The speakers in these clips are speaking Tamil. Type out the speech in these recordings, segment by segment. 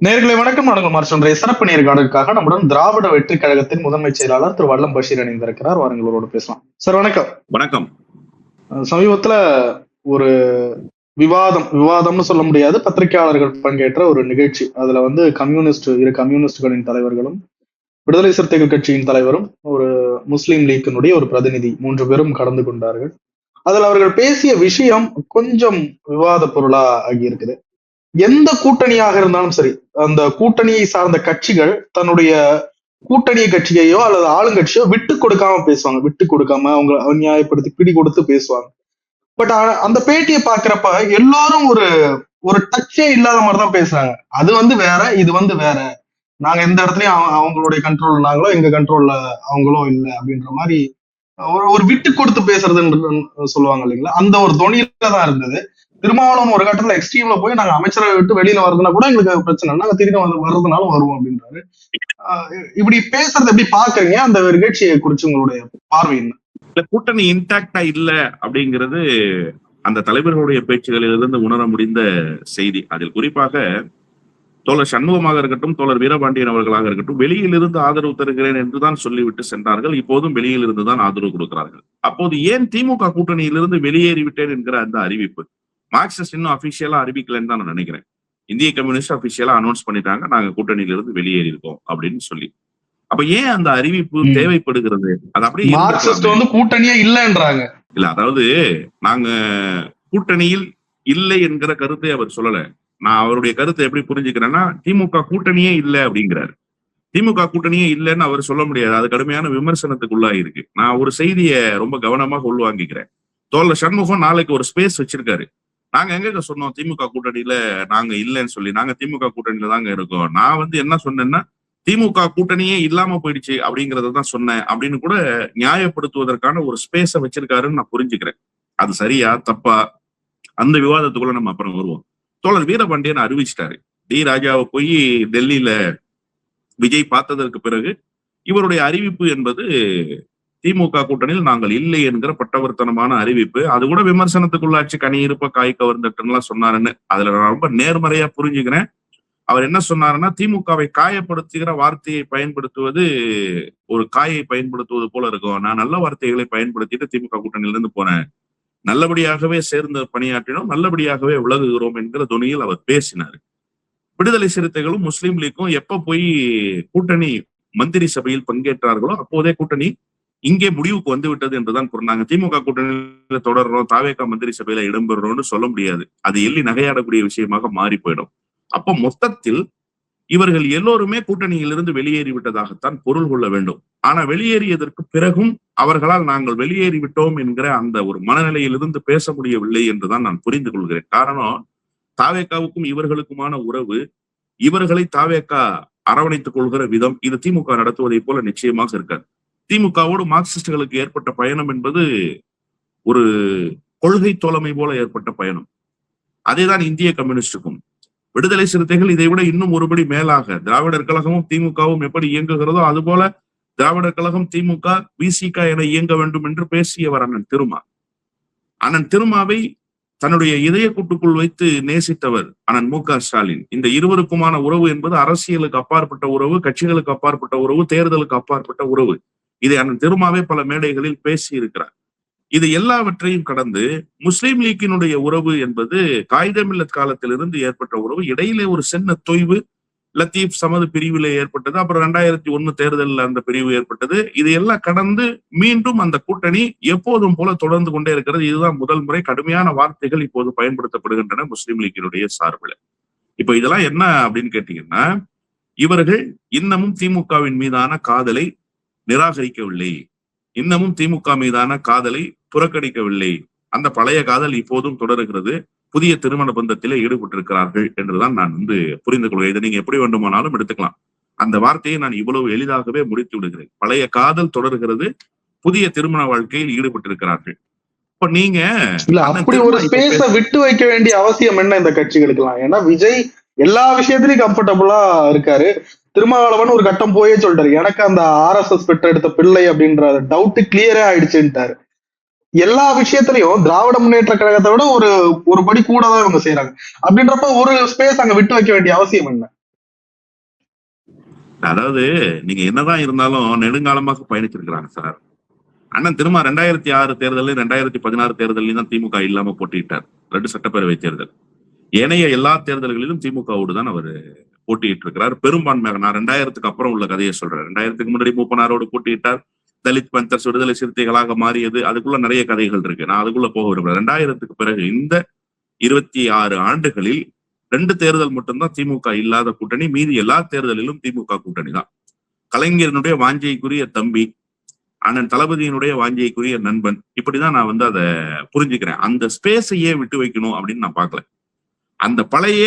நேர்களை வணக்கம். நாங்கள் மார்ச் சிறப்பு நேர்காணலுக்காக நம்முடன் திராவிட வெற்றி கழகத்தின் முதன்மை செயலாளர் திரு வல்லம் பஷீர் இணைந்திருக்கிறார். வாருங்களோடு பேசலாம். சார் வணக்கம். வணக்கம். சமீபத்துல ஒரு விவாதம்னு சொல்ல முடியாது, பத்திரிகையாளர்கள் பங்கேற்ற ஒரு நிகழ்ச்சி. அதுல இரு கம்யூனிஸ்டுகளின் தலைவர்களும், விடுதலை சிறுத்தைகள் கட்சியின் தலைவரும், ஒரு முஸ்லீம் லீக்கினுடைய ஒரு பிரதிநிதி 3 பேரும் கலந்து கொண்டார்கள். அதுல அவர்கள் பேசிய விஷயம் கொஞ்சம் விவாத பொருளா ஆகியிருக்குது. எந்த கூட்டணியாக இருந்தாலும் சரி, அந்த கூட்டணியை சார்ந்த கட்சிகள் தன்னுடைய கூட்டணி கட்சியையோ அல்லது ஆளுங்கட்சியோ விட்டு கொடுக்காம பேசுவாங்க. விட்டு கொடுக்காம அவங்க நியாயப்படுத்தி பிடி கொடுத்து பேசுவாங்க. பட் அந்த பேட்டியை பாக்குறப்ப எல்லாரும் ஒரு ஒரு டச்சே இல்லாத மாதிரிதான் பேசுறாங்க. அது வேற, இது வேற. நாங்க எந்த இடத்துலயும் அவங்களுடைய கண்ட்ரோல் நாங்களோ, எங்க கண்ட்ரோல்ல அவங்களோ இல்லை அப்படின்ற மாதிரி ஒரு விட்டு கொடுத்து பேசுறதுன்னு சொல்லுவாங்க இல்லைங்களா, அந்த ஒரு தொனியில தான் இருந்தது. திருமாவளவன் ஒரு கட்டத்துல எக்ஸ்ட்ரீம்ல போய் நாங்க அமைச்சரை விட்டு வெளியில வருதுன்னா கூட எங்களுக்கு பிரச்சனை, நாங்க திரும்பி வர்றதுனாலும் வருவோம் அப்படின்றாரு. இப்படி பேசுறது எப்படி பாக்குறீங்க? அந்த நிகழ்ச்சியை குறிச்சு உங்களுடைய பார்வை என்ன? கூட்டணி இன்டாக்டா இல்ல அப்படிங்கிறது அந்த தலைவர்களுடைய பேச்சுகளிலிருந்து உணர முடிந்த செய்தி. அதில் குறிப்பாக தோழர் சண்முகமாக இருக்கட்டும், தோழர் வீரபாண்டியன் அவர்களாக இருக்கட்டும், வெளியிலிருந்து ஆதரவு தருகிறேன் என்றுதான் சொல்லிவிட்டு சென்றார்கள். இப்போதும் வெளியில் இருந்துதான் ஆதரவு கொடுக்கிறார்கள். அப்போது ஏன் திமுக கூட்டணியிலிருந்து வெளியேறிவிட்டேன் என்கிற அந்த அறிவிப்பு மார்க்சிஸ்ட் இன்னும் அபிஷியலா அறிவிக்கலன்னு தான் நான் நினைக்கிறேன். இந்திய கம்யூனிஸ்ட் அபிஷியலா அனௌன்ஸ் பண்ணிட்டாங்க, நாங்க கூட்டணியிலிருந்து வெளியேறி இருக்கோம் அப்படின்னு சொல்லி. அப்ப ஏன் அந்த அறிவிப்பு தேவைப்படுகிறது? அது அப்படியே மார்க்சிஸ்ட் கூட்டணியே இல்லைன்றாங்க. இல்ல, அதாவது நாங்க கூட்டணியில் இல்லை என்கிற கருத்தை அவர் சொல்லல. நான் அவருடைய கருத்தை எப்படி புரிஞ்சுக்கிறேன்னா, திமுக கூட்டணியே இல்லை அப்படிங்கிறாரு. திமுக கூட்டணியே இல்லைன்னு அவர் சொல்ல முடியாது. அது கடுமையான விமர்சனத்துக்குள்ளா இருக்கு. நான் ஒரு செய்தியை ரொம்ப கவனமாக உள்வாங்கிக்கிறேன். தோழர் சண்முகம் நாளைக்கு ஒரு ஸ்பேஸ் வச்சிருக்காரு. நாங்க எங்க சொன்னோம் திமுக கூட்டணியில நாங்க இல்லைன்னு சொல்லி? நாங்க திமுக கூட்டணியில தாங்க இருக்கோம். நான் என்ன சொன்னேன்னா, திமுக கூட்டணியே இல்லாம போயிடுச்சு அப்படிங்கறதான் சொன்னேன் அப்படின்னு கூட நியாயப்படுத்துவதற்கான ஒரு ஸ்பேஸ வச்சிருக்காருன்னு நான் புரிஞ்சுக்கிறேன். அது சரியா தப்பா அந்த விவாதத்துக்குள்ள நம்ம அப்புறம் வருவோம். தோழர் வீரபாண்டியன் அறிவிச்சிட்டாரு, டி ராஜாவை போய் டெல்லியில விஜய் பார்த்ததற்கு பிறகு இவருடைய அறிவிப்பு என்பது திமுக கூட்டணியில் நாங்கள் இல்லை என்கிற பட்டவர்த்தனமான அறிவிப்பு. அது கூட விமர்சனத்துக்குள்ளாச்சு, கனி இருப்ப காய் கவர்ந்துட்டுலாம் சொன்னாருன்னு. அதுல நான் ரொம்ப நேர்மறையா புரிஞ்சுக்கிறேன். அவர் என்ன சொன்னாருன்னா, திமுகவை காயப்படுத்துகிற வார்த்தையை பயன்படுத்துவது ஒரு காயை பயன்படுத்துவது போல இருக்கும். நான் நல்ல வார்த்தைகளை பயன்படுத்திட்டு திமுக கூட்டணியிலிருந்து போனேன், நல்லபடியாகவே சேர்ந்து பணியாற்றினோம், நல்லபடியாகவே விலகுகிறோம் என்கிற துணியில் அவர் பேசினார். விடுதலை சிறுத்தைகளும் முஸ்லீம் லீக்கும் எப்ப போய் கூட்டணி மந்திரி சபையில் பங்கேற்றார்களோ அப்போதே கூட்டணி இங்கே முடிவுக்கு வந்து விட்டது என்றுதான் கூறினாங்க. திமுக கூட்டணியில தொடர்றோம், தாவேகா மந்திரி சபையில இடம்பெறோம்னு சொல்ல முடியாது. அது எள்ளி நகையாடக்கூடிய விஷயமாக மாறி போயிடும். அப்ப மொத்தத்தில் இவர்கள் எல்லோருமே கூட்டணியிலிருந்து வெளியேறிவிட்டதாகத்தான் பொருள் கொள்ள வேண்டும். ஆனா வெளியேறியதற்கு பிறகும் அவர்களால் நாங்கள் வெளியேறிவிட்டோம் என்கிற அந்த ஒரு மனநிலையிலிருந்து பேச முடியவில்லை என்றுதான் நான் புரிந்து கொள்கிறேன். காரணம், தாவேகாவுக்கும் இவர்களுக்குமான உறவு, இவர்களை தாவேகா அரவணைத்துக் கொள்கிற விதம், இது திமுக நடத்துவதை போல நிச்சயமாக இருக்காது. திமுகவோடு மார்க்சிஸ்டுகளுக்கு ஏற்பட்ட பயணம் என்பது ஒரு கொள்கை தோழமை போல ஏற்பட்ட பயணம். அதேதான் இந்திய கம்யூனிஸ்டுக்கும். விடுதலை சிறுத்தைகள் இதை விட இன்னும் ஒருபடி மேலாக, திராவிடர் கழகமும் திமுகவும் எப்படி இயங்குகிறதோ அதுபோல திராவிடர் கழகம், திமுக, விசிக என இயங்க வேண்டும் என்று பேசியவர் அண்ணன் திருமா. அண்ணன் திருமாவை தன்னுடைய இதய கூட்டுக்குள் வைத்து நேசித்தவர் அண்ணன் மு.க. ஸ்டாலின். இந்த இருவருக்குமான உறவு என்பது அரசியலுக்கு அப்பாற்பட்ட உறவு, கட்சிகளுக்கு அப்பாற்பட்ட உறவு, தேர்தலுக்கு அப்பாற்பட்ட உறவு. இதை அண்ணன் திருமாவே பல மேடைகளில் பேசி இருக்கிறார். இது எல்லாவற்றையும் கடந்து முஸ்லீம் லீக்கினுடைய உறவு என்பது காயிதமில்லத் காலத்திலிருந்து ஏற்பட்ட உறவு. இடையிலே ஒரு சின்ன தொய்வு லத்தீப் சமது பிரிவிலே ஏற்பட்டது. அப்புறம் 2001 தேர்தலில் அந்த பிரிவு ஏற்பட்டது. இது எல்லாம் கடந்து மீண்டும் அந்த கூட்டணி எப்போதும் போல தொடர்ந்து கொண்டே இருக்கிறது. இதுதான் முதல் முறை. கடுமையான வார்த்தைகள் இப்போது பயன்படுத்தப்படுகின்றன முஸ்லீம் லீக்கினுடைய சார்பில். இப்ப இதெல்லாம் என்ன அப்படின்னு கேட்டீங்கன்னா, இவர்கள் இன்னமும் திமுகவின் மீதான காதலை நிராகரிக்கவில்லை, இன்னமும் திமுக மீதான காதலை புறக்கணிக்கவில்லை. அந்த பழைய காதல் இப்போதும் தொடர்கிறது. புதிய திருமண பந்தத்திலே ஈடுபட்டிருக்கிறார்கள் என்றுதான் நான் புரிந்து கொள்கிறேன். இதை நீங்க எப்படி வேண்டுமானாலும் எடுத்துக்கலாம். அந்த வார்த்தையை நான் இவ்வளவு எளிதாகவே முடித்து விடுகிறேன். பழைய காதல் தொடர்கிறது, புதிய திருமண வாழ்க்கையில் ஈடுபட்டிருக்கிறார்கள். இப்ப நீங்க அப்படி ஒரு ஸ்பேஸ விட்டு வைக்க வேண்டிய அவசியம் என்ன இந்த கட்சிகளுக்கெல்லாம்? ஏன்னா விஜய் எல்லா விஷயத்திலயும் கம்ஃபர்டபுளா இருக்காரு. திருமாவளவன் ஒரு கட்டம் போயே சொல்லிட்டாரு, எனக்கு அந்த RSS பெற்றெடுத்த பிள்ளை அப்படின்ற டவுட் கிளியரே ஆயிடுச்சுட்டாரு. எல்லா விஷயத்திலையும் திராவிட முன்னேற்ற கழகத்தை விட ஒரு படி கூட தான் இவங்க செய்யறாங்க. அப்படின்றப்ப ஒரு ஸ்பேஸ் அங்க விட்டு வைக்க வேண்டிய அவசியம் என்ன? அதாவது நீங்க என்னதான் இருந்தாலும் நெடுங்காலமாக பயணிச்சிருக்கிறாங்க சார். அண்ணன் திரும்ப 2006 தேர்தலையும் 2016 தேர்தலையும் தான் திமுக இல்லாம போட்டியிட்டார். 2 சட்டப்பேரவை தேர்தல். ஏனைய எல்லா தேர்தல்களிலும் திமுகவோடு தான் அவர் போட்டியிட்டு இருக்கிறார். பெரும்பான்மையாக நான் 2000க்கு அப்புறம் உள்ள கதையை சொல்றேன். 2000க்கு முன்னாடி மூப்பனாரோடு போட்டியிட்டார். தலித் பந்தர்ஸ் விடுதலை சிறுத்தைகளாக மாறியது. அதுக்குள்ள நிறைய கதைகள் இருக்கு. நான் அதுக்குள்ள போக விரும்புறேன். 2000க்கு பிறகு இந்த 26 ஆண்டுகளில் 2 தேர்தல் மட்டும்தான் திமுக இல்லாத கூட்டணி. மீதி எல்லா தேர்தலிலும் திமுக கூட்டணி தான். கலைஞரனுடைய வாஞ்சைக்குரிய தம்பி, அண்ணன் தளபதியினுடைய வாஞ்சைக்குரிய நண்பன். இப்படிதான் நான் வந்து அதை புரிஞ்சுக்கிறேன். அந்த ஸ்பேஸையே விட்டு வைக்கணும் அப்படின்னு நான் பார்க்கல. அந்த பழைய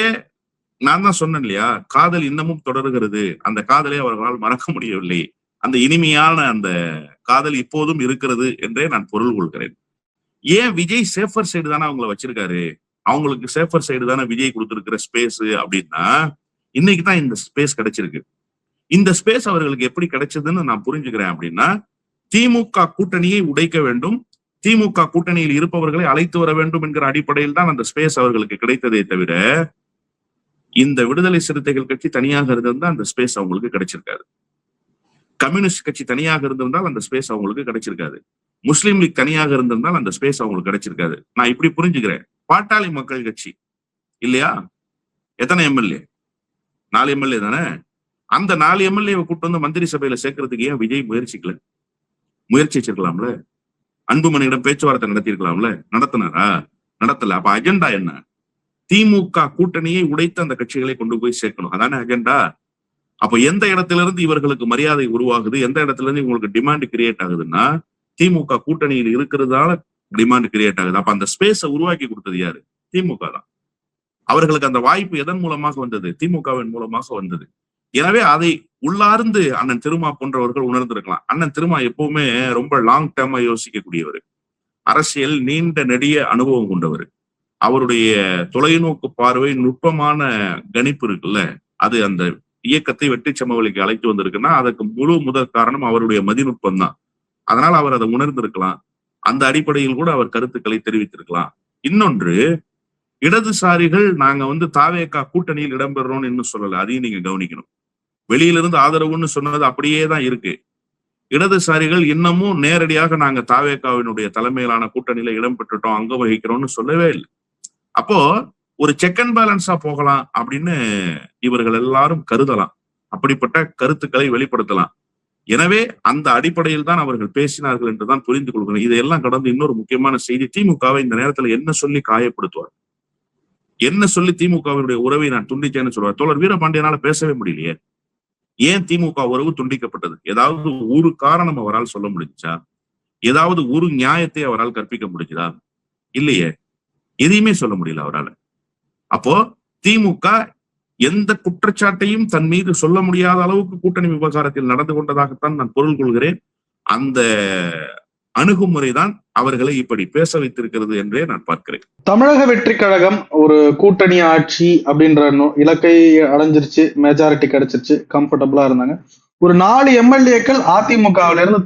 நான் தான் சொன்னேன் இல்லையா, காதல் இன்னமும் தொடர்கிறது. அந்த காதலை அவர்களால் மறக்க முடியவில்லை. அந்த இனிமையான அந்த காதல் இப்போதும் இருக்கிறது என்றே நான் பொருள் கொள்கிறேன். ஏன் விஜய் சேஃபர் சைடு தானே அவங்கள வச்சிருக்காரு, அவங்களுக்கு சேஃபர் சைடு தானே விஜய் கொடுத்திருக்கிற ஸ்பேஸ் அப்படின்னா, இன்னைக்கு தான் இந்த ஸ்பேஸ் கிடைச்சிருக்கு. இந்த ஸ்பேஸ் அவர்களுக்கு எப்படி கிடைச்சதுன்னு நான் புரிஞ்சுக்கிறேன். அப்படின்னா திமுக கூட்டணியை உடைக்க வேண்டும், திமுக கூட்டணியில் இருப்பவர்களை அழைத்து வர வேண்டும் என்கிற அடிப்படையில் தான் அந்த ஸ்பேஸ் அவர்களுக்கு கிடைத்ததே தவிர, இந்த விடுதலை சிறுத்தைகள் கட்சி தனியாக இருந்திருந்தால் அந்த ஸ்பேஸ் அவங்களுக்கு கிடைச்சிருக்காது. கம்யூனிஸ்ட் கட்சி தனியாக இருந்திருந்தால் அந்த ஸ்பேஸ் அவங்களுக்கு கிடைச்சிருக்காது. முஸ்லீம் லீக் தனியாக இருந்திருந்தால் அந்த ஸ்பேஸ் அவங்களுக்கு கிடைச்சிருக்காது. நான் இப்படி புரிஞ்சுக்கிறேன். பாட்டாளி மக்கள் கட்சி இல்லையா, எத்தனை எம்எல்ஏ? 4 எம்எல்ஏ தானே. அந்த 4 எம்எல்ஏவை கூட்டு வந்து மந்திரி சபையில சேர்க்கறதுக்கு ஏன் விஜய் முயற்சிச்சிருக்கலாம்ல? அன்புமணியிடம் பேச்சுவார்த்தை நடத்திருக்கலாம்ல? நடத்தினாரா? நடத்தல. அப்ப அஜெண்டா என்ன? திமுக கூட்டணியை உடைத்து அந்த கட்சிகளை கொண்டு போய் சேர்க்கணும், அதானே அஜெண்டா. அப்ப எந்த இடத்துல இருந்து இவர்களுக்கு மரியாதை உருவாகுது, எந்த இடத்துல இருந்து இவங்களுக்கு டிமாண்ட் கிரியேட் ஆகுதுன்னா, திமுக கூட்டணியில் இருக்கிறதால டிமாண்ட் கிரியேட் ஆகுது. அப்ப அந்த ஸ்பேஸை உருவாக்கி கொடுத்தது யாரு? திமுக தான். அவர்களுக்கு அந்த வாய்ப்பு எதன் மூலமாக வந்தது? திமுகவின் மூலமாக வந்தது. எனவே அதை உள்ளார்ந்து அண்ணன் திருமா போன்றவர்கள் உணர்ந்திருக்கலாம். அண்ணன் திருமா எப்பவுமே ரொம்ப லாங் டேர்மா யோசிக்கக்கூடியவர், அரசியல் நீண்ட நெடிய அனுபவம் கொண்டவர். அவருடைய தொலைநோக்கு பார்வை, நுட்பமான கணிப்பு இருக்குல்ல, அது அந்த இயக்கத்தை வெற்றி சமவெளிக்கு அழைத்து வந்திருக்குன்னா அதுக்கு முழு முதல் காரணம் அவருடைய மதிநுட்பம் தான். அதனால அவர் அதை உணர்ந்திருக்கலாம். அந்த அடிப்படையில் கூட அவர் கருத்துக்களை தெரிவித்திருக்கலாம். இன்னொன்று, இடதுசாரிகள் நாங்க வந்து தாவேகா கூட்டணியில் இடம்பெறோம்னு இன்னும் சொல்லல, அதையும் நீங்க கவனிக்கணும். வெளியிலிருந்து ஆதரவுன்னு சொன்னது அப்படியே தான் இருக்கு. இடதுசாரிகள் இன்னமும் நேரடியாக நாங்க தாவேகாவினுடைய தலைமையிலான கூட்டணியில இடம்பெற்றுட்டோம், அங்க வகிக்கிறோம்னு சொல்லவே இல்லை. அப்போ ஒரு செக் அண்ட் பேலன்ஸா போகலாம் அப்படின்னு இவர்கள் எல்லாரும் கருதலாம், அப்படிப்பட்ட கருத்துக்களை வெளிப்படுத்தலாம். எனவே அந்த அடிப்படையில் தான் அவர்கள் பேசினார்கள் என்றுதான் புரிந்து கொள்கிறேன். இதையெல்லாம் கடந்து இன்னொரு முக்கியமான செய்தி, திமுகவை இந்த நேரத்துல என்ன சொல்லி காயப்படுத்துவார், என்ன சொல்லி திமுகவினுடைய உறவை நான் துண்டிச்சேன்னு சொல்லுவார். தோழர் வீரபாண்டியனால பேசவே முடியலையே. ஏன் திமுக உறவு துண்டிக்கப்பட்டது? ஏதாவது ஒரு காரணம் அவரால் சொல்ல முடிஞ்சா? ஏதாவது ஒரு நியாயத்தை அவரால் கற்பிக்க முடிஞ்சதா? இல்லையே, எதையுமே சொல்ல முடியல அவரால். அப்போ திமுக எந்த குற்றச்சாட்டையும் தன் மீது சொல்ல முடியாத அளவுக்கு கூட்டணி விவகாரத்தில் நடந்து கொண்டதாகத்தான் நான் பொருள் கொள்கிறேன். அந்த அணுகுமுறைதான் அவர்களை இப்படி பேச வைத்திருக்கிறது என்றே நான் பார்க்கிறேன். தமிழக வெற்றி கழகம் ஒரு கூட்டணி ஆட்சி அப்படின்ற இலக்கை அடைஞ்சிருச்சு, மெஜாரிட்டி கிடைச்சிருச்சு, கம்ஃபர்டபுளா இருந்தாங்க. ஒரு 4 எம்எல்ஏக்கள் அதிமுகவில இருந்து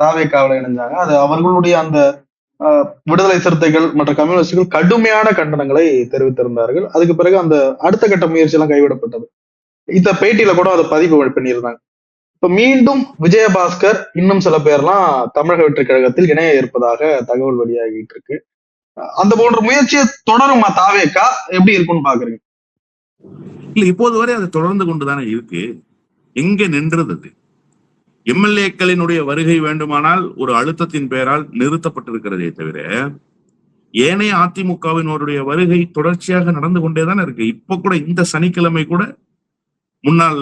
தாவேகாவில இணைஞ்சாங்க. அது அவர்களுடைய அந்த விடுதலை சிறுத்தைகள் மற்ற கம்யூனிஸ்டுகள் கடுமையான கண்டனங்களை தெரிவித்திருந்தார்கள். அதுக்கு பிறகு அந்த அடுத்த கட்ட முயற்சி எல்லாம் கைவிடப்பட்டது. இந்த பேட்டியில கூட அதை பதிவு பண்ணியிருந்தாங்க. இப்ப மீண்டும் விஜயபாஸ்கர் இன்னும் சில பேர்லாம் தமிழக வெற்றி கழகத்தில் இணைய இருப்பதாக தகவல் வெளியாகிட்டு இருக்கு. அந்த போன்ற முயற்சியை தொடருமா தாவேகா? எப்படி இருக்கும்னு பாக்குறீங்க? இல்ல, இப்போது வரை அது தொடர்ந்து கொண்டுதானே இருக்கு. எங்க நின்றது அது? எம்எல்ஏக்களினுடைய வருகை வேண்டுமானால் ஒரு அழுத்தத்தின் பெயரால் நிறுத்தப்பட்டிருக்கிறதே தவிர, ஏனைய அதிமுகவினுடைய வருகை தொடர்ச்சியாக நடந்து கொண்டேதான் இருக்கு. இப்ப கூட இந்த சனிக்கிழமை கூட முன்னாள்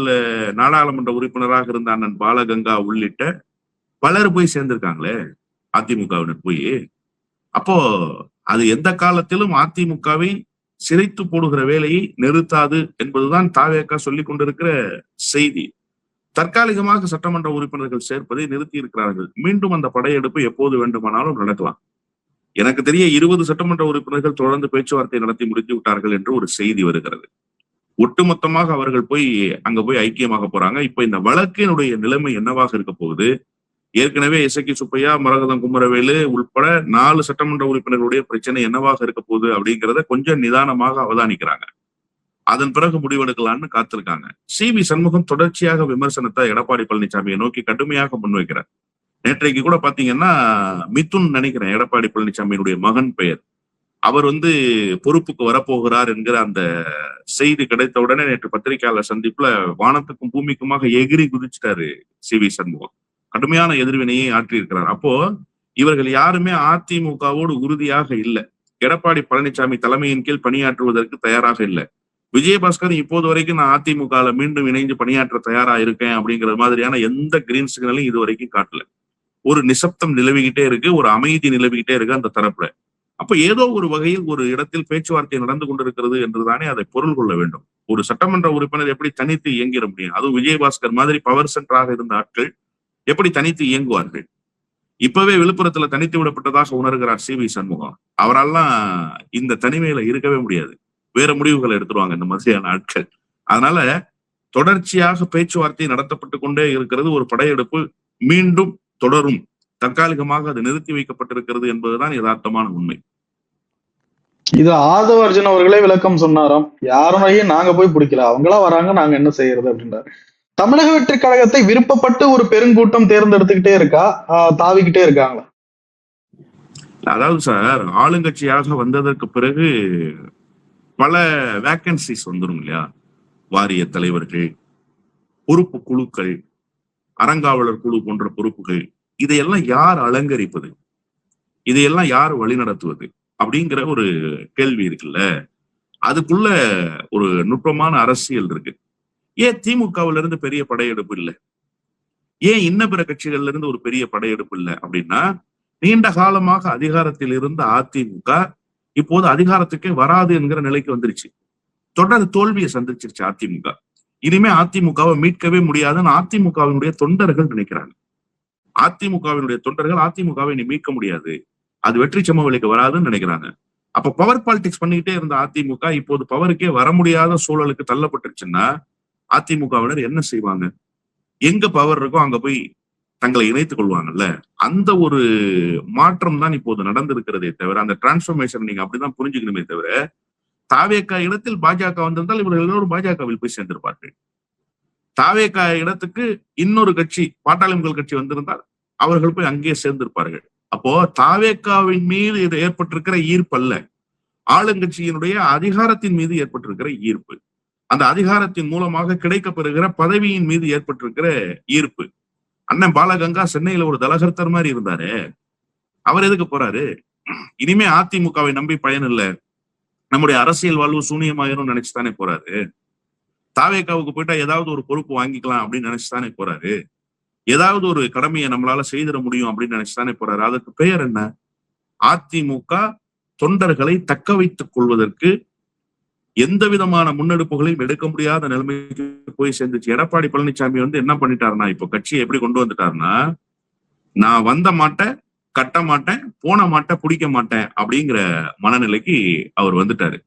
நாடாளுமன்ற உறுப்பினராக இருந்த அண்ணன் பாலகங்கா உள்ளிட்ட பலர் போய் சேர்ந்திருக்காங்களே அதிமுகவினர் போய். அப்போ அது எந்த காலத்திலும் அதிமுகவை சிரைத்து போடுகிற வேலையை நிறுத்தாது என்பதுதான் தாவேகா சொல்லிக் கொண்டிருக்கிற செய்தி. தற்காலிகமாக சட்டமன்ற உறுப்பினர்கள் சேர்ப்பதை நிறுத்தி இருக்கிறார்கள். மீண்டும் அந்த படையெடுப்பு எப்போது வேண்டுமானாலும் நடக்கலாம். எனக்கு தெரிய 20 சட்டமன்ற உறுப்பினர்கள் தொடர்ந்து பேச்சுவார்த்தை நடத்தி முடித்து விட்டார்கள் என்று ஒரு செய்தி வருகிறது. ஒட்டுமொத்தமாக அவர்கள் அங்க போய் ஐக்கியமாக போறாங்க. இப்ப இந்த வழக்கினுடைய நிலைமை என்னவாக இருக்க போகுது? ஏற்கனவே எசக்கி சுப்பையா, மரகதம் குமரவேலு உள்பட 4 சட்டமன்ற உறுப்பினர்களுடைய பிரச்சனை என்னவாக இருக்க போகுது அப்படிங்கிறத கொஞ்சம் நிதானமாக அவதானிக்கிறாங்க. அதன் பிறகு முடிவெடுக்கலாம்னு காத்திருக்காங்க. சி.வி. சண்முகம் தொடர்ச்சியாக விமர்சனத்தை எடப்பாடி பழனிசாமியை நோக்கி கடுமையாக முன்வைக்கிறார். நேற்றைக்கு கூட பாத்தீங்கன்னா மிதுன் நினைக்கிறேன் எடப்பாடி பழனிசாமியினுடைய மகன் பெயர், அவர் பொறுப்புக்கு வரப்போகிறார் என்கிற அந்த செய்தி கிடைத்த உடனே நேற்று பத்திரிகையாளர் சந்திப்புல வானத்துக்கும் பூமிக்குமாக எகிரி குதிச்சிட்டாரு சி.வி. சண்முகம். கடுமையான எதிர்வினையை ஆற்றியிருக்கிறார். அப்போ இவர்கள் யாருமே அதிமுகவோடு உறுதியாக இல்லை. எடப்பாடி பழனிசாமி தலைமையின் கீழ் பணியாற்றுவதற்கு தயாராக இல்லை. விஜயபாஸ்கர் இப்போது வரைக்கும் நான் அதிமுக மீண்டும் இணைந்து பணியாற்ற தயாரா இருக்கேன் அப்படிங்கிற மாதிரியான எந்த கிரீன் சிக்னலையும் இது வரைக்கும் காட்டல. ஒரு நிசப்தம் நிலவிக்கிட்டே இருக்கு, ஒரு அமைதி நிலவிக்கிட்டே இருக்கு அந்த தரப்புல. அப்ப ஏதோ ஒரு வகையில் ஒரு இடத்தில் பேச்சுவார்த்தை நடந்து கொண்டிருக்கிறது என்றுதானே அதை பொருள் கொள்ள வேண்டும். ஒரு சட்டமன்ற உறுப்பினர் எப்படி தனித்து இயங்கிட முடியும்? அதுவும் விஜயபாஸ்கர் மாதிரி பவர் சென்டராக இருந்த ஆட்கள் எப்படி தனித்து இயங்குவார்கள்? இப்பவே விழுப்புரத்துல தனித்து விடப்பட்டதாக உணர்கிறார் சி.வி. சண்முகம். அவரால்லாம் இந்த தனிமையில இருக்கவே முடியாது. வேற முடிவுகளை எடுத்துருவாங்க இந்த மாதிரியான ஆட்கள். அதனால தொடர்ச்சியாக பேச்சுவார்த்தை நடத்தப்பட்டு கொண்டே இருக்கிறது. ஒரு படையெடுப்பு மீண்டும் தொடரும். தற்காலிகமாக அது நிறுத்தி வைக்கப்பட்டிருக்கிறது என்பதுதான் யதார்த்தமான உண்மை. இது ஆதவ அர்ஜுன் அவர்களே விளக்கம் சொன்னாராம். யாருமையும் நாங்க போய் பிடிக்கல, அவங்களா வராங்க, நாங்க என்ன செய்யறது அப்படின்றாரு. தமிழக வெற்றி கழகத்தை விருப்பப்பட்டு ஒரு பெருங்கூட்டம் தேர்ந்தெடுத்துக்கிட்டே இருக்கா, தாவிக்கிட்டே இருக்காங்களா? அதாவது சார், ஆளுங்கட்சியாக வந்ததற்கு பிறகு பல வேக்கன்சிஸ் வந்துடும் இல்லையா? வாரிய தலைவர்கள், பொறுப்பு குழுக்கள், அறங்காவலர் குழு போன்ற பொறுப்புகள், இதையெல்லாம் யார் அலங்கரிப்பது, இதையெல்லாம் யார் வழிநடத்துவது அப்படிங்கிற ஒரு கேள்வி இருக்குல்ல. அதுக்குள்ள ஒரு நுட்பமான அரசியல் இருக்கு. ஏன் திமுகவில இருந்து பெரிய படையெடுப்பு இல்லை? ஏன் இன்ன பிற கட்சிகள்ல இருந்து ஒரு பெரிய படையெடுப்பு இல்லை அப்படின்னா, நீண்ட காலமாக அதிகாரத்தில் இருந்த அதிமுக இப்போது அதிகாரத்துக்கே வராது என்கிற நிலைக்கு வந்துருச்சு. தொடர் தோல்வியை சந்திச்சிருச்சு அதிமுக. இனிமே அதிமுகவை மீட்கவே முடியாதுன்னு அதிமுகவினுடைய தொண்டர்கள் நினைக்கிறாங்க. அதிமுகவினுடைய தொண்டர்கள் அதிமுகவை இனி மீட்க முடியாது, அது வெற்றி சமவெளிக்கு வராதுன்னு நினைக்கிறாங்க. அப்ப பவர் பாலிடிக்ஸ் பண்ணிக்கிட்டே இருந்த அதிமுக இப்போது பவருக்கே வர முடியாத சூழலுக்கு தள்ளப்பட்டுருச்சுன்னா அதிமுகவினர் என்ன செய்வாங்க? எங்க பவர் இருக்கோ அங்க போய் தங்களை இணைத்துக் கொள்வாங்கல்ல. அந்த ஒரு மாற்றம் தான் இப்போது நடந்திருக்கிறதே தவிர, அந்த டிரான்ஸ்பர்மேஷன் நீங்க அப்படிதான் புரிஞ்சுக்கணுமே தவிர, தாவேகா இடத்தில் பாஜக வந்திருந்தால் இவர்கள் எல்லோரும் பாஜகவில் போய் சேர்ந்திருப்பார்கள். தாவேகா இடத்துக்கு இன்னொரு கட்சி, பாட்டாளி மக்கள் கட்சி வந்திருந்தால் அவர்கள் போய் அங்கேயே சேர்ந்திருப்பார்கள். அப்போ தாவேகாவின் மீது இது ஏற்பட்டிருக்கிற ஈர்ப்பு அல்ல, ஆளுங்கட்சியினுடைய அதிகாரத்தின் மீது ஏற்பட்டிருக்கிற ஈர்ப்பு, அந்த அதிகாரத்தின் மூலமாக கிடைக்கப்பெறுகிற பதவியின் மீது ஏற்பட்டிருக்கிற ஈர்ப்பு. அண்ணன் பாலகங்கா சென்னையில ஒரு தலகர்த்தர் மாதிரி இருந்தாரு, அவர் எதுக்கு போறாரு? இனிமே அதிமுகவை நம்பி பயன் இல்லை, நம்முடைய அரசியல் வாழ்வு சூனியமாயிரும் நினைச்சுதானே போறாரு. தாவேகாவுக்கு போயிட்டா ஏதாவது ஒரு பொறுப்பு வாங்கிக்கலாம் அப்படின்னு நினைச்சுதானே போறாரு. ஏதாவது ஒரு கடமையை நம்மளால செய்திட முடியும் அப்படின்னு நினைச்சுதானே போறாரு. அதற்கு பெயர் என்ன? அதிமுக தொண்டர்களை தக்க வைத்துக் கொள்வதற்கு எந்த விதமான முன்னெடுப்புகளையும் எடுக்க முடியாத நிலைமைக்கு போய் சேர்ந்துச்சு. எடப்பாடி பழனிசாமி என்ன பண்ணிட்டாருன்னா, இப்போ கட்சியை எப்படி கொண்டு வந்துட்டாருன்னா, நான் வந்த மாட்டேன், கட்ட மாட்டேன், போன மாட்டேன், பிடிக்க மாட்டேன் அப்படிங்கிற மனநிலைக்கு அவர் வந்துட்டாரு.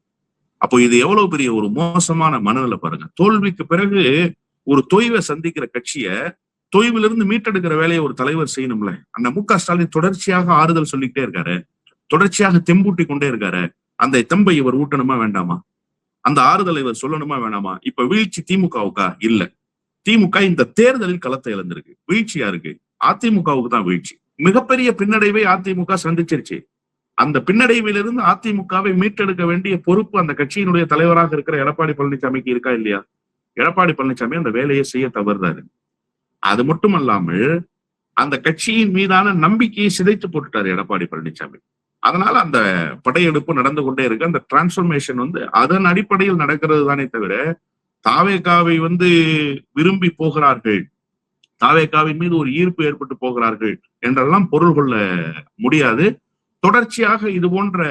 அப்போ இது எவ்வளவு பெரிய ஒரு மோசமான மனநிலை பாருங்க. தோல்விக்கு பிறகு ஒரு தொய்வை சந்திக்கிற கட்சிய தொய்விலிருந்து மீட்டெடுக்கிற வேலையை ஒரு தலைவர் செய்யணும்ல. அந்த மு.க. ஸ்டாலின் தொடர்ச்சியாக ஆறுதல் சொல்லிக்கிட்டே இருக்காரு, தொடர்ச்சியாக தெம்பூட்டி கொண்டே இருக்காரு. அந்த தெம்பை இவர் ஊட்டணுமா வேண்டாமா? அந்த ஆறுதலை இவர் சொல்லணுமா வேணாமா? இப்ப வீழ்ச்சி திமுகவுக்கா? இல்ல, திமுக இந்த தேர்தலில் களத்தை இழந்திருக்கு. வீழ்ச்சி யாருக்கு? அதிமுகவுக்கு தான் வீழ்ச்சி. மிகப்பெரிய பின்னடைவை அதிமுக சந்திச்சிருச்சு. அந்த பின்னடைவிலிருந்து அதிமுகவை மீட்டெடுக்க வேண்டிய பொறுப்பு அந்த கட்சியினுடைய தலைவராக இருக்கிற எடப்பாடி பழனிசாமிக்கு இருக்கா இல்லையா? எடப்பாடி பழனிசாமி அந்த வேலையை செய்ய தவறுறாரு. அது மட்டுமல்லாமல் அந்த கட்சியின் மீதான நம்பிக்கையை சிதைத்து போட்டுட்டாரு எடப்பாடி பழனிசாமி. அதனால அந்த படையெடுப்பு நடந்து கொண்டே இருக்கு. அந்த டிரான்ஸ்பர்மேஷன் அதன் அடிப்படையில் நடக்கிறது தானே தவிர, தாவேகாவை விரும்பி போகிறார்கள், தாவேகாவின் மீது ஒரு ஈர்ப்பு ஏற்பட்டு போகிறார்கள் என்றெல்லாம் பொருள் கொள்ள முடியாது. தொடர்ச்சியாக இது போன்ற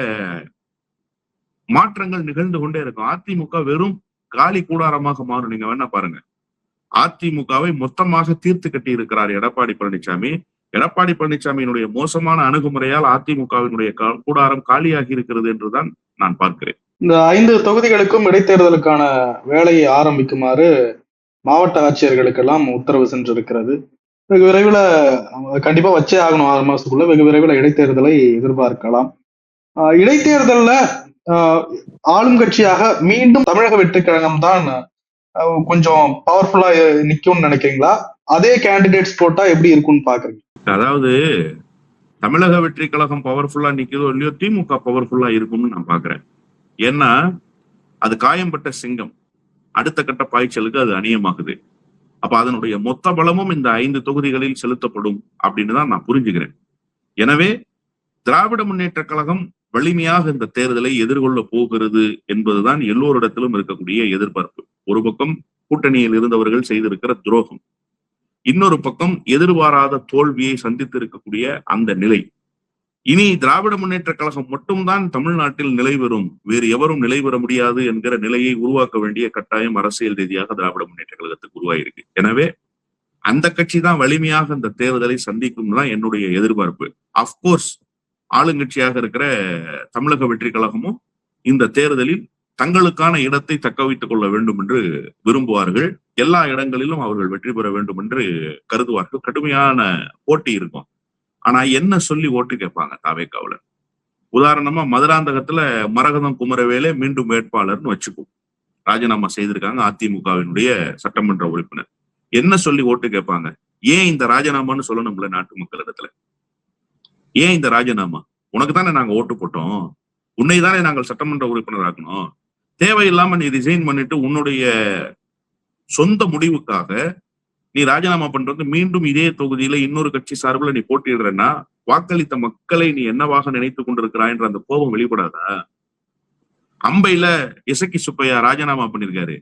மாற்றங்கள் நிகழ்ந்து கொண்டே இருக்கும். அதிமுக வெறும் காலி கூடாரமாக மாறும். நீங்க வேணா பாருங்க, அதிமுகவை மொத்தமாக தீர்த்து கட்டி இருக்கிறார் எடப்பாடி பழனிசாமி. எடப்பாடி பழனிசாமியினுடைய மோசமான அணுகுமுறையால் அதிமுகவினுடைய கூடாரம் காலியாகி இருக்கிறது என்றுதான் நான் பார்க்கிறேன். இந்த 5 தொகுதிகளுக்கும் இடைத்தேர்தலுக்கான வேலையை ஆரம்பிக்குமாறு மாவட்ட ஆட்சியர்களுக்கெல்லாம் உத்தரவு சென்றிருக்கிறது. வெகு விரைவில் கண்டிப்பா வச்சே ஆகணும், 6 மாசத்துக்குள்ள வெகு விரைவில் இடைத்தேர்தலை எதிர்பார்க்கலாம். இடைத்தேர்தல்ல ஆளும் கட்சியாக மீண்டும் தமிழக வெற்றி கழகம் தான் கொஞ்சம் பவர்ஃபுல்லா நிக்கும்னு நினைக்கிறீங்களா? அதே கேண்டிடேட்ஸ் போட்டா எப்படி இருக்கும்னு பாக்குறீங்க? அதாவது தமிழக வெற்றி கழகம் பவர்ஃபுல்லா நிக்குதோ இல்லையோ, திமுக பவர்ஃபுல்லா இருக்கும்னு நான் பாக்குறேன். ஏன்னா அது காயம்பட்ட சிங்கம், அடுத்த கட்ட பாய்ச்சலுக்கு அது அணியமாகுது. அப்ப அதனுடைய மொத்த பலமும் இந்த 5 தொகுதிகளில் செலுத்தப்படும் அப்படின்னு தான் நான் புரிஞ்சுக்கிறேன். எனவே திராவிட முன்னேற்ற கழகம் வலிமையாக இந்த தேர்தலை எதிர்கொள்ள போகிறது என்பதுதான் எல்லோரிடத்திலும் இருக்கக்கூடிய எதிர்பார்ப்பு. ஒரு பக்கம் கூட்டணியில் இருந்தவர்கள் செய்திருக்கிற துரோகம், இன்னொரு பக்கம் எதிர்பாராத தோல்வியை சந்தித்து இருக்கக்கூடிய அந்த நிலை. இனி திராவிட முன்னேற்ற கழகம் மட்டும்தான் தமிழ்நாட்டில் நிலை பெறும், வேறு எவரும் நிலை பெற முடியாது என்கிற நிலையை உருவாக்க வேண்டிய கட்டாயம் அரசியல் ரீதியாக திராவிட முன்னேற்ற கழகத்துக்கு உருவாயிருக்கு. எனவே அந்த கட்சி தான் வலிமையாக இந்த தேர்தலை சந்திக்கும் தான் என்னுடைய எதிர்பார்ப்பு. அப்கோர்ஸ் ஆளுங்கட்சியாக இருக்கிற தமிழக வெற்றி கழகமும் இந்த தேர்தலில் தங்களுக்கான இடத்தை தக்க வைத்துக் கொள்ள வேண்டும் என்று விரும்புவார்கள். எல்லா இடங்களிலும் அவர்கள் வெற்றி பெற வேண்டும் என்று கருதுவார்கள். கடுமையான போட்டி இருக்கும். ஆனா என்ன சொல்லி ஓட்டு கேட்பாங்க தாவேக்காவுல? உதாரணமா மதுராந்தகத்துல மரகதம் குமரவேலே மீண்டும் வேட்பாளர்னு வச்சுக்குவோம். ராஜினாமா செய்திருக்காங்க அதிமுகவினுடைய சட்டமன்ற உறுப்பினர். என்ன சொல்லி ஓட்டு கேட்பாங்க? ஏன் இந்த ராஜினாமான்னு சொல்லணும்ல நாட்டு மக்களிடத்துல? ஏன் இந்த ராஜினாமா? உனக்கு தானே நாங்க ஓட்டு போட்டோம், உன்னை தானே நாங்கள் சட்டமன்ற உறுப்பினர் ஆக்கணும். தேவையில்லாம நீ ரிசைன் பண்ணிட்டு உன்னுடைய சொந்த முடிவுக்காக நீ ராஜினாமா பண்றது, மீண்டும் இதே தொகுதியில இன்னொரு கட்சி சார்பில் நீ போட்டியிடுறன்னா வாக்களித்த மக்களை நீ என்னவாக நினைத்துக் கொண்டிருக்கிறாய் என்ற அந்த கோபம் வெளிப்படாதா? அம்பையில இசக்கி சுப்பையா ராஜினாமா பண்ணிருக்காரு.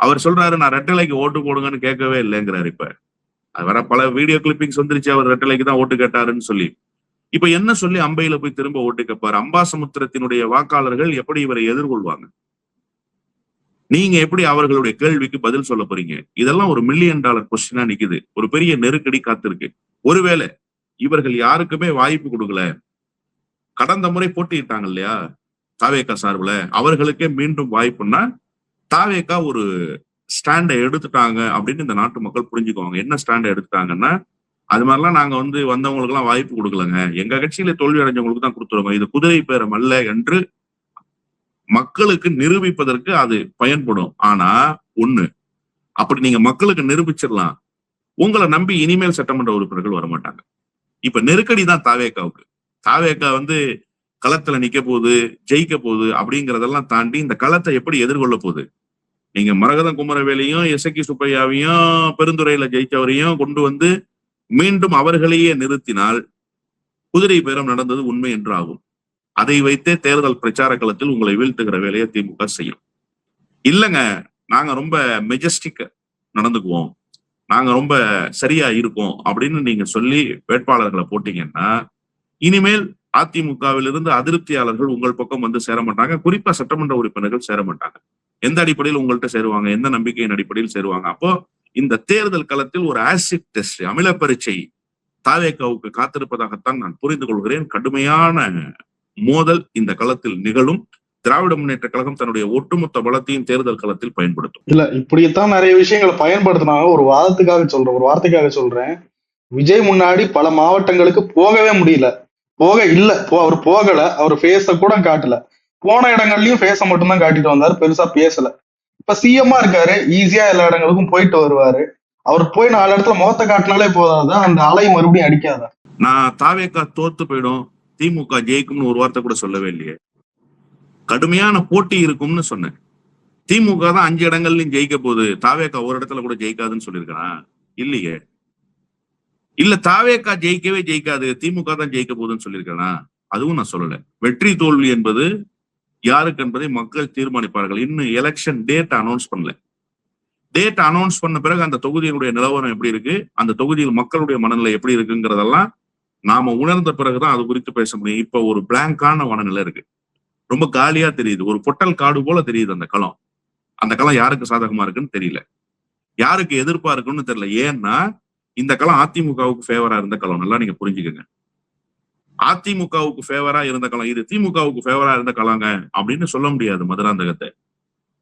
அவர் சொல்றாரு நான் ரெட்டலைக்கு ஓட்டு போடுங்கன்னு கேட்கவே இல்லைங்கிறாரு. இப்ப அது வர பல வீடியோ கிளிப்பிங்ஸ் வந்துருச்சு, அவர் ரெட்டலைக்கு தான் ஓட்டு கேட்டாருன்னு சொல்லி. இப்ப என்ன சொல்லி அம்பையில போய் திரும்ப ஓட்டு கேட்பாரு? அம்பாசமுத்திரத்தினுடைய வாக்காளர்கள் எப்படி இவரை எதிர்கொள்வாங்க? நீங்க எப்படி அவர்களுடைய கேள்விக்கு பதில் சொல்ல போறீங்க? இதெல்லாம் ஒரு $1 மில்லியன் கொஸ்டினா நிக்குது. ஒரு பெரிய நெருக்கடி காத்திருக்கு. ஒருவேளை இவர்கள் யாருக்குமே வாய்ப்பு கொடுக்கல, கடந்த முறை போட்டியிட்டாங்க இல்லையா தாவேகா சார்பில், அவர்களுக்கே மீண்டும் வாய்ப்புன்னா தாவேகா ஒரு ஸ்டாண்டை எடுத்துட்டாங்க அப்படின்னு இந்த நாட்டு மக்கள் புரிஞ்சுக்குவாங்க. என்ன ஸ்டாண்டை எடுத்துட்டாங்கன்னா, அது மாதிரிலாம் நாங்க வந்தவங்களுக்கு எல்லாம் வாய்ப்பு கொடுக்கலங்க, எங்க கட்சியில தோல்வி அடைஞ்சவங்களுக்கு தான் கொடுத்துருவோம், இது குதிரை பேரம் அல்ல என்று மக்களுக்கு நிரூபிப்பதற்கு அது பயன்படும். ஆனா ஒண்ணு, அப்படி நீங்க மக்களுக்கு நிரூபிச்சிடலாம், உங்களை நம்பி இனிமேல் சட்டமன்ற உறுப்பினர்கள் வரமாட்டாங்க. இப்ப நெருக்கடி தான் தாவேகாவுக்கு. தாவேகா களத்துல நிக்க போகுது, ஜெயிக்க போகுது அப்படிங்கிறதெல்லாம் தாண்டி இந்த களத்தை எப்படி எதிர்கொள்ள போகுது? நீங்க மரகதம் குமரவேலையும் இசக்கி சுப்பையாவையும் பெருந்துறையில ஜெயிச்சவரையும் கொண்டு மீண்டும் அவர்களையே நிறுத்தினால் குதிரை பேரம் நடந்தது உண்மை என்று ஆகும். அதை வைத்தே தேர்தல் பிரச்சார களத்தில் உங்களை வீழ்த்துகிற வேலையை திமுக செய்யும். இல்லைங்க, நாங்க ரொம்ப மெஜஸ்டிக் நடந்துக்குவோம், நாங்க ரொம்ப சரியா இருக்கோம் அப்படின்னு நீங்க சொல்லி வேட்பாளர்களை போட்டீங்கன்னா இனிமேல் அதிமுகவிலிருந்து அதிருப்தியாளர்கள் உங்கள் பக்கம் சேர மாட்டாங்க. குறிப்பா சட்டமன்ற உறுப்பினர்கள் சேர மாட்டாங்க. எந்த அடிப்படையில் உங்கள்கிட்ட சேருவாங்க? எந்த நம்பிக்கையின் அடிப்படையில் சேருவாங்க? அப்போ இந்த தேர்தல் களத்தில் ஒரு ஆசிட் டெஸ்ட், அமில பரீட்சை தாவேகாவுக்கு காத்திருப்பதாகத்தான் நான் புரிந்து கொள்கிறேன். கடுமையான மோதல் இந்த களத்தில் நிகழும். திராவிட முன்னேற்ற கழகம் தன்னுடைய ஒட்டுமொத்த பலத்தையும் தேர்தல் களத்தில் பயன்படுத்தும். இல்ல, இப்படித்தான் நிறைய விஷயங்களை பயன்படுத்தினாங்க. ஒரு வார்த்தைக்காக சொல்றேன். விஜய் முன்னாடி பல மாவட்டங்களுக்கு போகவே முடியல, அவர் போகல, அவர் ஃபேஸ கூட காட்டல. போன இடங்கள்லயும் ஃபேஸ மட்டும்தான் காட்டிட்டு வந்தாரு, பெருசா பேசல. இப்ப சிஎம்மா இருக்காரு, ஈஸியா எல்லா இடங்களுக்கும் போயிட்டு வருவாரு. அவர் போய் 4 இடத்துல முகத்தை காட்டினாலே போதாது, அந்த அலை மறுபடியும் அடிக்காத. நான் தாவேகா தோத்து போயிடும், திமுக ஜெயிக்கும்னு ஒரு வார்த்தை கூட சொல்லவே இல்லையே. கடுமையான போட்டி இருக்கும்னு சொன்னேன். திமுக தான் 5 இடங்கள்லயும் ஜெயிக்க போகுது, தாவேகா ஒரு இடத்துல கூட ஜெயிக்காதுன்னு சொல்லியிருக்கான் இல்லையே. இல்ல தாவேகா ஜெயிக்கவே ஜெயிக்காது, திமுக தான் ஜெயிக்க போகுதுன்னு சொல்லியிருக்கானா? அதுவும் நான் சொல்லல. வெற்றி தோல்வி என்பது யாருக்கு என்பதை மக்கள் தீர்மானிப்பார்கள். இன்னும் எலெக்ஷன் டேட் அனௌன்ஸ் பண்ணல. டேட் அனௌன்ஸ் பண்ண பிறகு அந்த தொகுதியினுடைய நிலவரம் எப்படி இருக்கு, அந்த தொகுதியில் மக்களுடைய மனநிலை எப்படி இருக்குங்கிறதெல்லாம் நாம உணர்ந்த பிறகுதான் அது குறித்து பேச முடியும். இப்ப ஒரு பிளாங்கான மனநிலை இருக்கு, ரொம்ப காலியா தெரியுது, ஒரு பொட்டல் காடு போல தெரியுது அந்த களம். அந்த களம் யாருக்கு சாதகமா இருக்குன்னு தெரியல, யாருக்கு எதிர்ப்பா இருக்குன்னு தெரியல. ஏன்னா இந்த களம் அதிமுகவுக்கு ஃபேவரா இருந்த களம், நல்லா நீங்க புரிஞ்சுக்கங்க. அதிமுகவுக்கு ஃபேவரா இருந்த களம் இது, திமுகவுக்கு ஃபேவரா இருந்த களங்க அப்படின்னு சொல்ல முடியாது.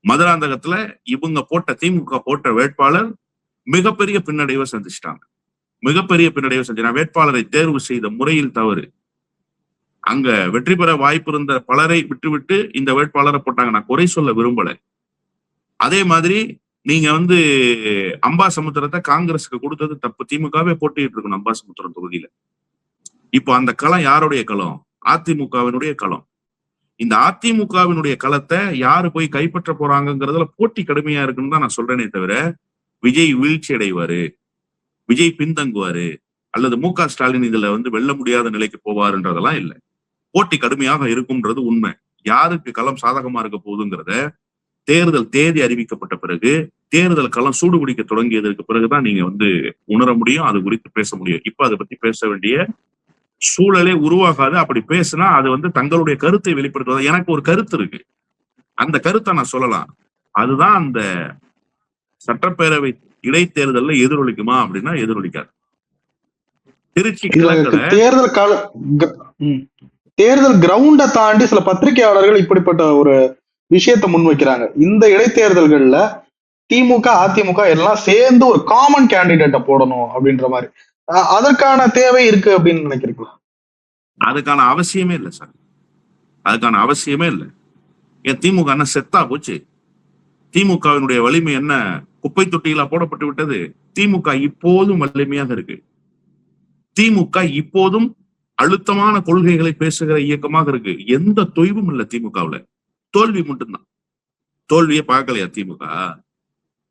மதுராந்தகத்துல இவங்க போட்ட, திமுக போட்ட வேட்பாளர் மிகப்பெரிய பின்னடைவை சந்திச்சிட்டாங்க. வேட்பாளரை தேர்வு செய்த முறையில் தவறு. அங்க வெற்றி பெற வாய்ப்பு இருந்த பலரை விட்டுவிட்டு இந்த வேட்பாளரை போட்டாங்க. நான் குறை சொல்ல விரும்பல. அதே மாதிரி நீங்க அம்பாசமுத்திரத்தை காங்கிரஸுக்கு கொடுத்தது தப்பு. திமுகவே போட்டிட்டு இருக்கணும் அம்பாசமுத்திரம் தொகுதியில. இப்போ அந்த களம் யாருடைய களம்? அதிமுகவினுடைய களம். இந்த அதிமுகவினுடைய களத்தை யாரு போய் கைப்பற்ற போறாங்கிறதுல போட்டி கடுமையா இருக்குன்னு தான் நான் சொல்றேனே தவிர, விஜய் வீழ்ச்சி அடைவாரு, விஜய் பின்தங்குவாரு, அல்லது மு.க. ஸ்டாலின் இதுல வெல்ல முடியாத நிலைக்கு போவாருன்றதெல்லாம் இல்லை. போட்டி கடுமையாக இருக்கும்ன்றது உண்மை. யாருக்கு களம் சாதகமா இருக்க போகுதுங்கிறத தேர்தல் தேதி அறிவிக்கப்பட்ட பிறகு, தேர்தல் களம் சூடுபிடிக்க தொடங்கியதற்கு பிறகுதான் நீங்க உணர முடியும், அது குறித்து பேச முடியும். இப்ப அதை பத்தி பேச வேண்டிய சூழலே உருவாகாது. அப்படி பேசினா அது தங்களுடைய கருத்தை வெளிப்படுத்துவது. எனக்கு ஒரு கருத்து இருக்கு, அந்த கருத்தை நான் சொல்லலாம். அதுதான் அந்த சட்டப்பேரவை இடைத்தேர்தல்ல எதிரொலிக்குமா அப்படின்னா எதிரொலிக்காது. திருச்சி தேர்தல் கிரவுண்ட தாண்டி சில பத்திரிகையாளர்கள் இப்படிப்பட்ட ஒரு விஷயத்தை முன்வைக்கிறாங்க. இந்த இடைத்தேர்தல்கள்ல திமுக அதிமுக எல்லாம் சேர்ந்து ஒரு காமன் கேண்டிடேட்டை போடணும் அப்படின்ற மாதிரி, அதற்கான தேவை இருக்கு அப்படின்னு நினைக்கிறீங்களா? அதுக்கான அவசியமே இல்லை சார், அதுக்கான அவசியமே இல்லை. ஏன் திமுக என்ன செத்தா போச்சு? திமுகவினுடைய வலிமை என்ன குப்பை தொட்டிகளா போடப்பட்டு விட்டது? திமுக இப்போதும் வலிமையாக இருக்கு. திமுக இப்போதும் அழுத்தமான கொள்கைகளை பேசுகிற இயக்கமாக இருக்கு. எந்த தொய்வும் இல்லை திமுகவுல. தோல்வி மட்டும்தான். தோல்வியை பார்க்கலையா திமுக?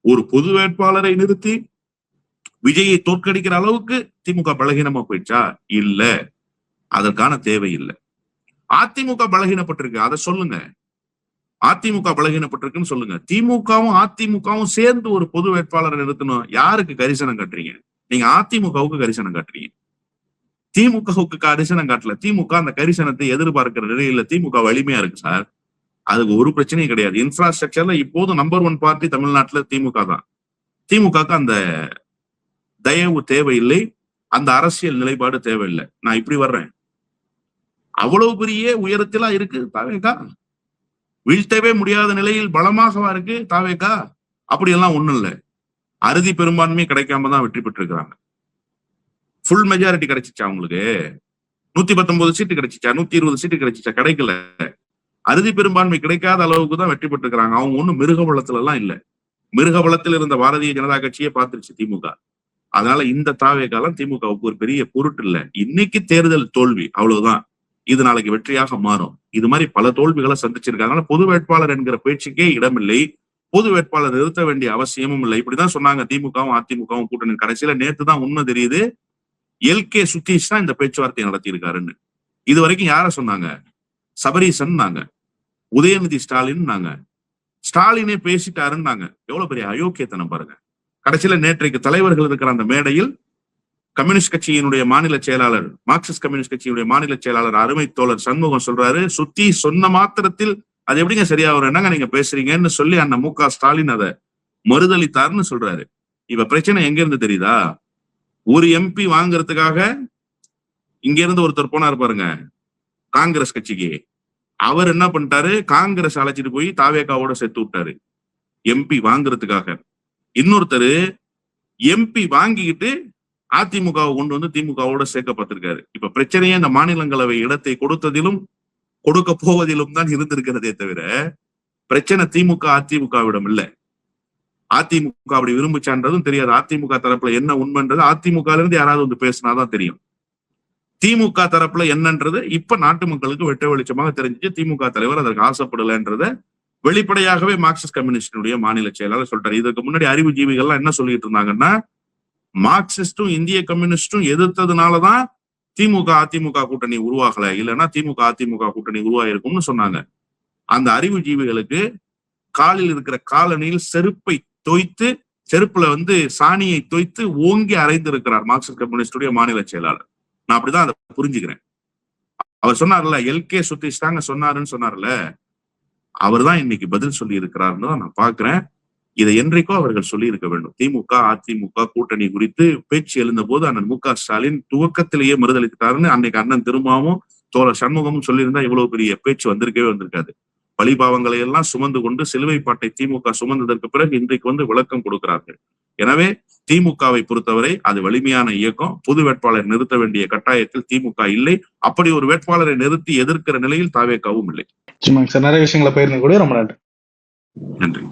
ஒரு பொது வேட்பாளரை நிறுத்தி விஜயை தோற்கடிக்கிற அளவுக்கு திமுக பலகீனமா போயிடுச்சா? இல்ல, அதற்கான தேவை இல்லை. அதிமுக பலகீனப்பட்டிருக்கு, அதை சொல்லுங்க. அதிமுக பலகீனப்பட்டிருக்குன்னு சொல்லுங்க. திமுகவும் அதிமுகவும் சேர்ந்து ஒரு பொது வேட்பாளரை நிறுத்தணும். யாருக்கு கரிசனம் காட்டுறீங்க? நீங்க அதிமுகவுக்கு கரிசனம் காட்டுறீங்க, திமுகவுக்கு கரிசனம் காட்டல. திமுக அந்த கரிசனத்தை எதிர்பார்க்கிற நிலையில திமுக வலிமையா இருக்கு சார். அதுக்கு ஒரு பிரச்சனையும் கிடையாது. இன்ஃப்ராஸ்ட்ரக்சர்ல இப்போதும் நம்பர் 1 பார்ட்டி தமிழ்நாட்டுல திமுக தான். திமுகவுக்கு அந்த தயவு தேவையில்லை, அந்த அரசியல் நிலைப்பாடு தேவையில்லை. நான் இப்படி வர்றேன், அவ்வளவு பெரிய உயரத்திலா இருக்கு தாவேகா, வீழ்த்தவே முடியாத நிலையில் பலமாகவா இருக்கு தாவேகா? அப்படி எல்லாம் ஒண்ணும் இல்லை. அறுதி பெரும்பான்மை கிடைக்காம தான் வெற்றி பெற்றிருக்கிறாங்க. ஃபுல் மெஜாரிட்டி கிடைச்சிச்சா உங்களுக்கு? 119 சீட்டு கிடைச்சிச்சா? 120 சீட்டு கிடைச்சிச்சா? கிடைக்கல. அறுதி பெரும்பான்மை கிடைக்காத அளவுக்கு தான் வெற்றி பெற்றிருக்கிறாங்க. அவங்க ஒண்ணும் மிருக பலத்துல எல்லாம் இல்ல. மிருக பலத்தில் இருந்த பாரதிய ஜனதா கட்சியே பார்த்துருச்சு திமுக. அதனால இந்த தாவேகாலம் திமுகவுக்கு ஒரு பெரிய பொருட்டு இல்ல. இன்னைக்கு தேர்தல் தோல்வி, அவ்வளவுதான். இது நாளைக்கு வெற்றியாக மாறும். இது மாதிரி பல தோல்விகளை சந்திச்சிருக்காங்க. பொது வேட்பாளர் என்கிற பேச்சுக்கே இடமில்லை. பொது வேட்பாளர் நிறுத்த வேண்டிய அவசியமும் இல்லை. இப்படிதான் சொன்னாங்க திமுகவும் அதிமுகவும் கூட்டணி. கடைசியில நேத்து தான் உண்மை தெரியுது, எல்.கே. சுதீஷ் தான் இந்த பேச்சுவார்த்தை நடத்தி இருக்காருன்னு. இது வரைக்கும் யார சொன்னாங்க? சபரீசன் நாங்க, உதயநிதி ஸ்டாலின் நாங்க, ஸ்டாலினே பேசிட்டாருன்னாங்க. எவ்வளவு பெரிய அயோக்கியத்தனம் பாருங்க. கடைசியில நேற்றைக்கு தலைவர்கள் இருக்கிற அந்த மேடையில் கம்யூனிஸ்ட் கட்சியினுடைய மாநில செயலாளர், மார்க்சிஸ்ட் கம்யூனிஸ்ட் கட்சியினுடைய மாநில செயலாளர் அருமை தோழர் சண்முகம் சொல்றாரு, சுத்தி சொன்ன மாத்திரத்தில் அது எப்படிங்க சரியா வரும், என்னங்க நீங்க பேசுறீங்கன்னு சொல்லி அந்த மு.க. ஸ்டாலின் அதை மறுதளித்தாருன்னு சொல்றாரு. இப்ப பிரச்சனை எங்க இருந்து தெரியுதா? ஒரு எம்பி வாங்குறதுக்காக இங்க இருந்து ஒருத்தர் போனார் பாருங்க காங்கிரஸ் கட்சிக்கு. அவர் என்ன பண்ணிட்டாரு, காங்கிரஸ் அழைச்சிட்டு போய் தாவேகாவோட சேர்த்து விட்டாரு எம்பி வாங்குறதுக்காக. இன்னொருத்தர் எம்பி வாங்கிக்கிட்டு அதிமுகவை கொண்டு திமுகவோட சேர்க்கப்பட்டிருக்காரு. இப்ப பிரச்சனையே இந்த மாநிலங்களவை இடத்தை கொடுத்ததிலும் கொடுக்க போவதிலும் தான் இருந்திருக்கிறதே தவிர பிரச்சனை திமுக அதிமுகவிடம் இல்ல. அதிமுக அப்படி விரும்பிச்சான்றதும் தெரியாது. அதிமுக தரப்புல என்ன உண்மைன்றது அதிமுக இருந்து யாராவது பேசினாதான் தெரியும். திமுக தரப்புல என்னன்றது இப்ப நாட்டு மக்களுக்கு வெட்ட வெளிச்சமாக தெரிஞ்சிச்சு. திமுக தலைவர் அதற்கு ஆசைப்படலன்றத வெளிப்படையாகவே மார்க்சிஸ்ட் கம்யூனிஸ்டுடைய மாநில செயலாளர் சொல்றாரு. இதுக்கு முன்னாடி அறிவுஜீவிகள்லாம் என்ன சொல்லிட்டு இருந்தாங்கன்னா, மார்க்சிஸ்டும் இந்திய கம்யூனிஸ்டும் எதிர்த்ததுனாலதான் திமுக அதிமுக கூட்டணி உருவாகல, இல்லைன்னா திமுக அதிமுக கூட்டணி உருவாயிருக்கும்னு சொன்னாங்க. அந்த அறிவுஜீவிகளுக்கு காலில் இருக்கிற காலணியில் செருப்பை தோய்த்து, செருப்புல சாணியை தோய்த்து ஓங்கி அரைந்திருக்கிறார் மார்க்சிஸ்ட் கம்யூனிஸ்டுடைய மாநில செயலாளர். நான் அப்படிதான் அதை புரிஞ்சுக்கிறேன். அவர் சொன்னார்ல, எல்.கே. சுதீஷ் தாங்க சொன்னாருன்னு சொன்னார்ல, அவர் தான் இன்னைக்கு பதில் சொல்லி இருக்கிறாருன்னு நான் பாக்குறேன். இதை என்றைக்கோ அவர்கள் சொல்லி இருக்க வேண்டும். திமுக அதிமுக கூட்டணி குறித்து பேச்சு எழுந்த போது அண்ணன் மு.க. ஸ்டாலின் துவக்கத்திலேயே மறுதளித்தாருன்னு அன்னைக்கு அண்ணன் திருமாவும் தோழர் சண்முகமும் சொல்லியிருந்தா இவ்வளவு பெரிய பேச்சு வந்திருக்காது. பழிபாவங்களை எல்லாம் சுமந்து கொண்டு சிலுவை பாட்டை திமுக சுமந்ததற்கு பிறகு இன்றைக்கு விளக்கம் கொடுக்கிறார்கள். எனவே திமுகவை பொறுத்தவரை அது வலிமையான இயக்கம். பொது வேட்பாளர் நிறுத்த வேண்டிய கட்டாயத்தில் திமுக இல்லை. அப்படி ஒரு வேட்பாளரை நிறுத்தி எதிர்க்கிற நிலையில் தாவேகாவும் இல்லை. சார், நிறைய விஷயங்களை பகிர்ந்து கூட ரொம்ப நன்றி. நன்றி.